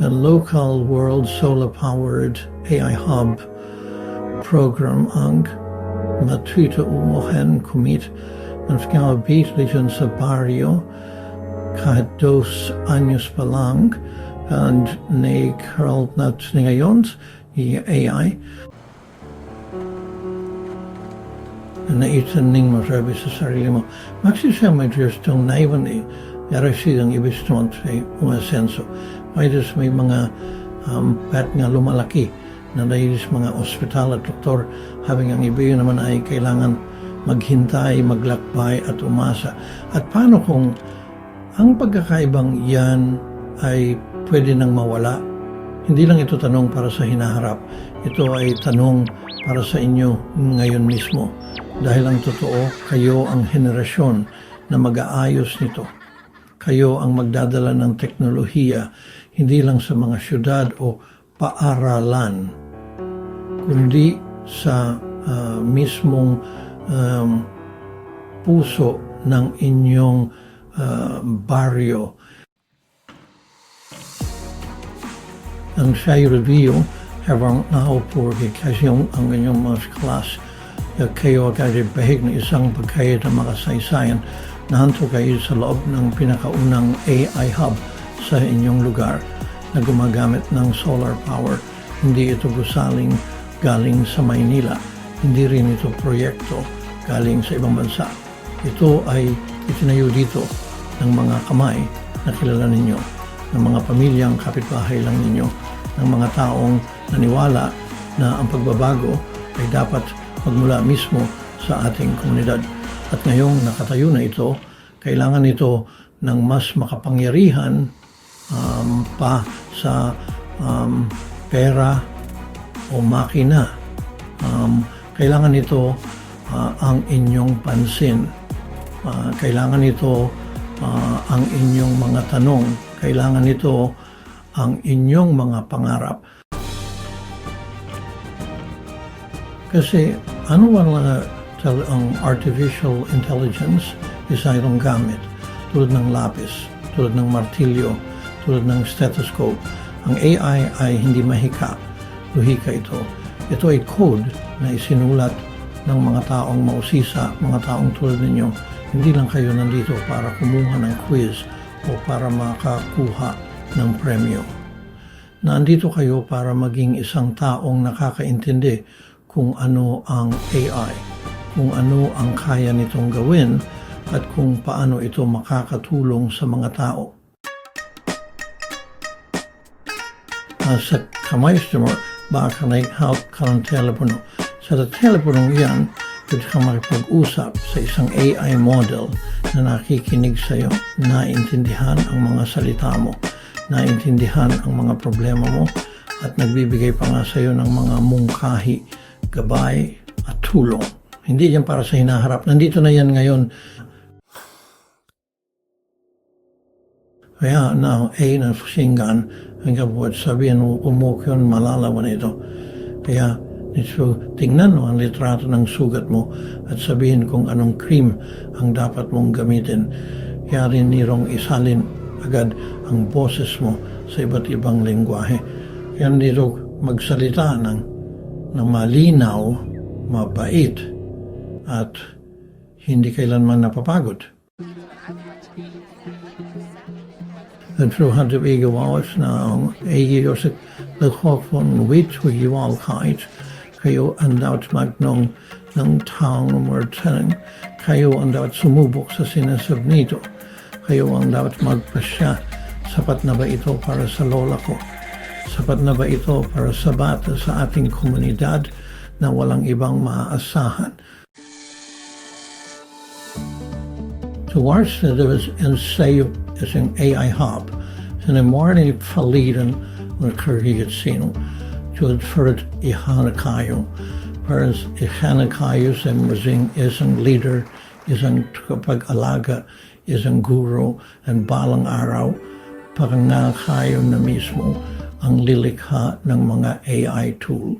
a local world solar-powered AI hub program ang matutuuhan kumit ng pagkabit dyan sa baryo kahit 2 anyos pa lang and nag-herald na ngayon yung AI na itaning mo sabi sa sarili mo magsisama Diyos itong naiwan yara silang ibig naman sa umasenso pwede may mga pat nga lumalaki na dahil sa mga ospital at doktor habang ang iba naman ay kailangan maghintay, maglakbay at umasa. At paano kung ang pagkakaibang yan ay pwede nang mawala? Hindi lang ito tanong para sa hinaharap. Ito ay tanong para sa inyo ngayon mismo. Dahil ang totoo, kayo ang henerasyon na mag-aayos nito. Kayo ang magdadala ng teknolohiya, hindi lang sa mga syudad o paaralan, kundi sa mismong puso ng inyong baryo. Ang siya'y review habang nakaupo kasi ang inyong mga class kayo agad bahig ng isang pagkayat ng makasaysayan na hanto kayo sa loob ng pinakaunang AI hub sa inyong lugar na gumagamit ng solar power. Hindi ito gusaling galing sa Maynila. Hindi rin ito proyekto galing sa ibang bansa. Ito ay itinayo dito ng mga kamay na kilala ninyo, ng mga pamilyang kapitbahay lang ninyo, ng mga taong naniwala na ang pagbabago ay dapat magmula mismo sa ating komunidad. At ngayong nakatayo na ito, kailangan ito ng mas makapangyarihan pa sa pera o makina. Kailangan ito ang inyong pansin. Kailangan ito ang inyong mga tanong. Kailangan ito ang inyong mga pangarap. Kasi ano ang artificial intelligence isa itong gamit tulad ng lapis, tulad ng martilyo, tulad ng stethoscope. Ang AI ay hindi mahika. Luhika ito. Ito ay code na isinulat ng mga taong mausisa, mga taong tulad ninyo. Hindi lang kayo nandito para kumuha ng quiz o para makakuha ng premyo. Nandito kayo para maging isang taong nakakaintindi kung ano ang AI, kung ano ang kaya nitong gawin at kung paano ito makakatulong sa mga tao. Sa kamay mo, baka nag-help ka ng telepono. Sa teleponong iyan, pwede ka makipag-usap sa isang AI model na nakikinig sa iyo, naintindihan ang mga salita mo, naintindihan ang mga problema mo, at nagbibigay pa nga sa iyo ng mga mungkahi, gabay at tulong. Hindi yan para sa hinaharap. Nandito na yan ngayon. Kaya na na singgan hanggang buhat sabihin mo umukyon malalawan ito. Kaya tingnan mo ang litrato ng sugat mo at sabihin kung anong cream ang dapat mong gamitin. Kaya rin nirong isalin agad ang boses mo sa iba't ibang lengguwahe. Kaya nito magsalita ng malinaw, mabait at hindi kailanman napapagod. At so hade vi gawas na ang ayos von witwalkeit kayo andaut magnong ng taong martanang kayo andaut sumubok sa sinasab nito. Kayo ang dapat magpasya. Sapat na ba ito para sa lola ko? Sapat na ba ito para sa bata sa ating komunidad na walang ibang maaasahan? Towards the ensayo isang AI hub sa morning falidan ng karigit sino for ihana kayo para ihana kayo sa isang leader, isang kapag-alaga, isang guro, and balang araw parangal kayo na mismo ang lilikha ng mga AI tool.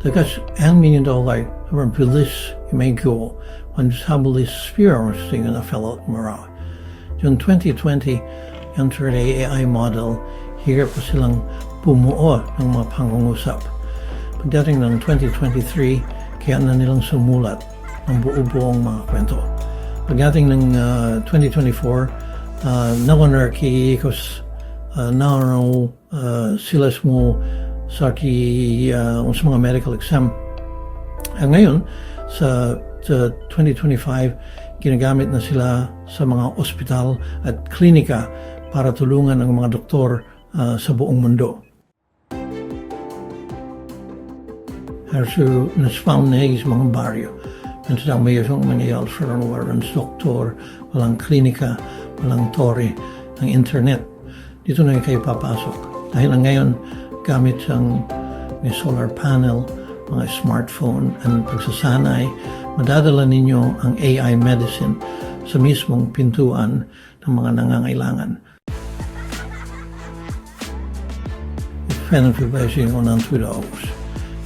Dagas ang minidolay from bilis may go on sabulis sphere sing na fellow mara. In 2020, yung third AI model, hirap pa silang bumuo ng mga pangungusap. Pagdating ng 2023, kaya na nilang sumulat ng buo-buong mga kwento. Pagdating ng 2024, nakonarki ikos naano sila mo sa mga medical exam. Ngayon, sa 2025, ginagamit na sila sa mga ospital at klinika para tulungan ang mga doktor sa buong mundo. Also, naspawn na sa mga baryo. Men sa may isang mangyayal sa walang doktor, walang klinika, walang tore, ng internet. Dito na kayo papasok. Dahil ngayon, gamit ang may solar panel, mga smartphone, and pagsasanay, madadala ninyo ang AI medicine sa mismong pintuan ng mga nangangailangan. Benefit by seeing on $2.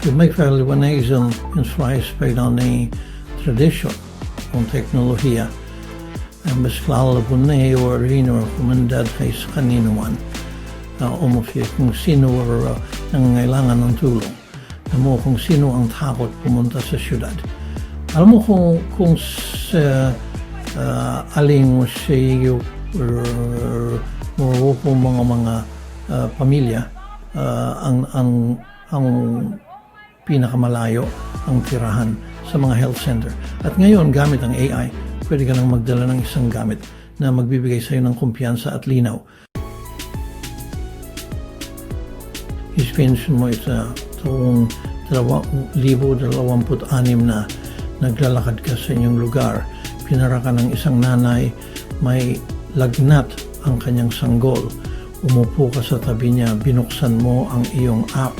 Det medföljer vanesen en slice-spelande tradition om teknologi. En besklala på nej och rinor men dad face kaninuan. Om kung sino ang nangangailangan ng tulong. Mo kung sino ang takot pumunta sa syudad. Alam mo kung sa aling siya mo po mga pamilya ang pinakamalayo ang tirahan sa mga health center. At ngayon, gamit ang AI, pwede ka nang magdala ng isang gamit na magbibigay sa iyo ng kumpiyansa at linaw. Ispensyon mo ito taong 2026 na naglalakad ka sa inyong lugar. Pinara ka ng isang nanay, may lagnat ang kanyang sanggol. Umupo ka sa tabi niya, binuksan mo ang iyong app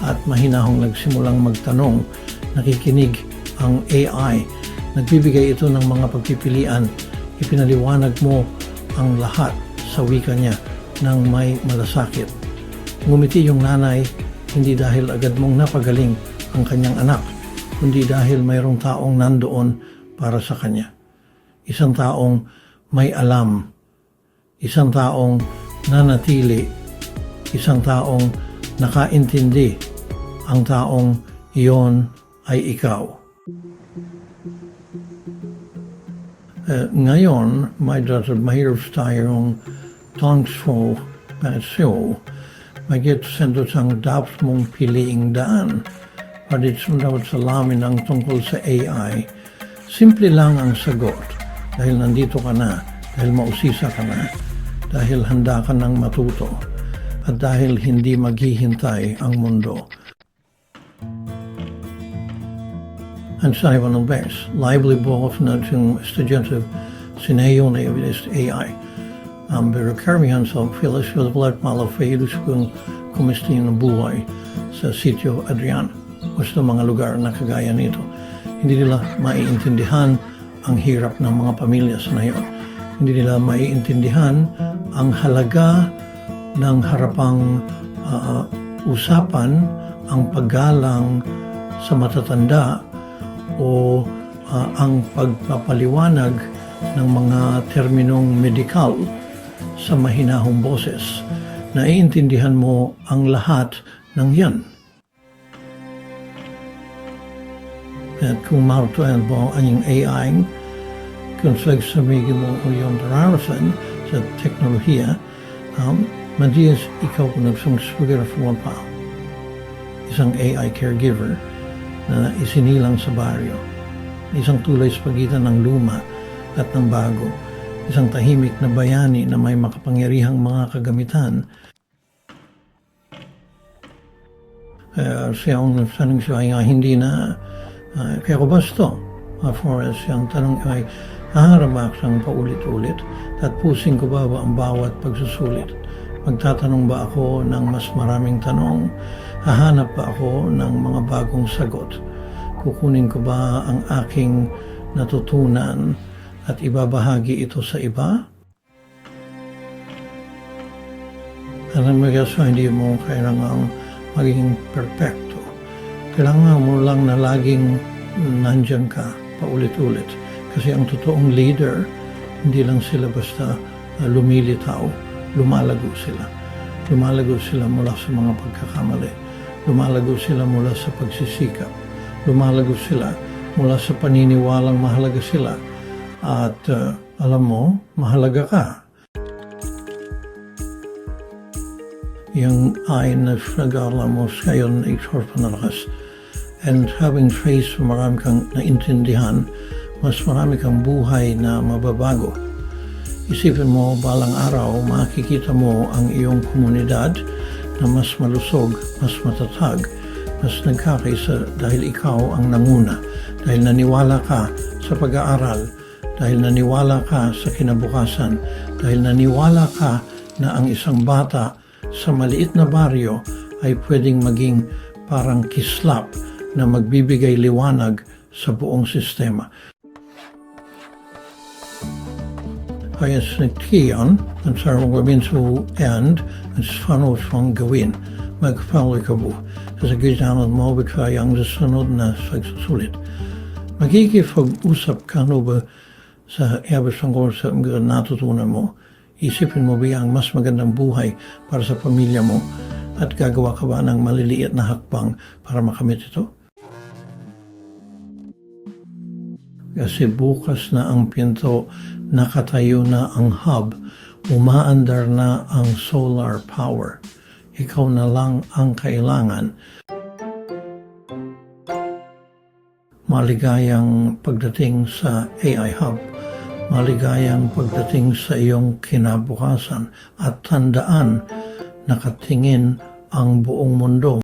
at mahinahong nagsimulang magtanong. Nakikinig ang AI. Nagbibigay ito ng mga pagpipilian. Ipinaliwanag mo ang lahat sa wika niya nang may malasakit. Ngumiti yung nanay, hindi dahil agad mong napagaling ang kanyang anak, kundi dahil mayroong taong nandoon para sa kanya. Isang taong may alam. Isang taong nanatili. Isang taong nakaintindi. Ang taong iyon ay ikaw. Ngayon, mahirap tayong thankful show. Magit sendo sang dapat mong piliing daan. Padit dapat salamin ang tungkol sa AI. Simple lang ang sagot. Dahil nandito ka na. Dahil mausisa ka na. Dahil handa ka nang matuto. At dahil hindi maghihintay ang mundo. En zij van een best lively boven uit een studenten sineyon evidens AI. Pero karamihan sa filas was blood malafeidus kung kumistin ng buhay sa sitio Adrian o sa mga lugar na kagaya nito. Hindi nila maiintindihan ang hirap ng mga pamilya sa ngayon. Hindi nila maiintindihan ang halaga ng harapang usapan, ang paggalang sa matatanda o ang pagpapaliwanag ng mga terminong medikal sa mahinahong boses. Naiintindihan mo ang lahat ng yan. At kung marutuan mo ang AI, kung sabihin mo yung dararasan sa teknolohiya, madiyas ikaw kung nagsungsugir mo pa. Isang AI caregiver na isinilang sa baryo. Isang tulay sa pagitan ng luma at ng bago. Isang tahimik na bayani na may makapangyarihang mga kagamitan. Siya ang tanong siya ay hindi na kaya ko basto. Forrest, siyang tanong ay haharap siyang paulit-ulit at pusing ko ba ang bawat pagsusulit. Magtatanong ba ako ng mas maraming tanong? Hahanap ba ako ng mga bagong sagot? Kukunin ko ba ang aking natutunan at ibabahagi ito sa iba? Alam mo kasi hindi mo kailangang maging perfecto. Kailangan mo lang na laging nandyan ka paulit-ulit. Kasi ang totoong leader, hindi lang sila basta lumilitaw lumalago sila. Lumalago sila mula sa mga pagkakamali. Lumalago sila mula sa pagsisikap. Lumalago sila mula sa paniniwalang mahalaga sila. At alam mo, mahalaga ka. Yung ay na nag-aaral mo ngayon ay sorpanalakas. And having faith, marami kang naintindihan, mas marami kang buhay na mababago. Isipin mo, balang araw, makikita mo ang iyong komunidad na mas malusog, mas matatag, mas nagkakaisa dahil ikaw ang nanguna, dahil naniwala ka sa pag-aaral, dahil naniwala ka sa kinabukasan, dahil naniwala ka na ang isang bata sa maliit na baryo ay pwedeng maging parang kislap na magbibigay liwanag sa buong sistema. Kaya sinagtiyan ang sarong gawin sa end ang sunod mong gawin. Magpapalay ka po. Sa gitna mo bigayang sunod na pagsusulit. Magkikipag-usap ka ba sa ebas tungkol sa mga natutunan mo? Isipin mo ba ang mas magandang buhay para sa pamilya mo at gagawa ka ba ng maliliit na hakbang para makamit ito? Kasi bukas na ang pinto, nakatayo na ang hub, umaandar na ang solar power. Ikaw na lang ang kailangan. Maligayang pagdating sa AI Hub, maligayang pagdating sa iyong kinabukasan at tandaan, nakatingin ang buong mundo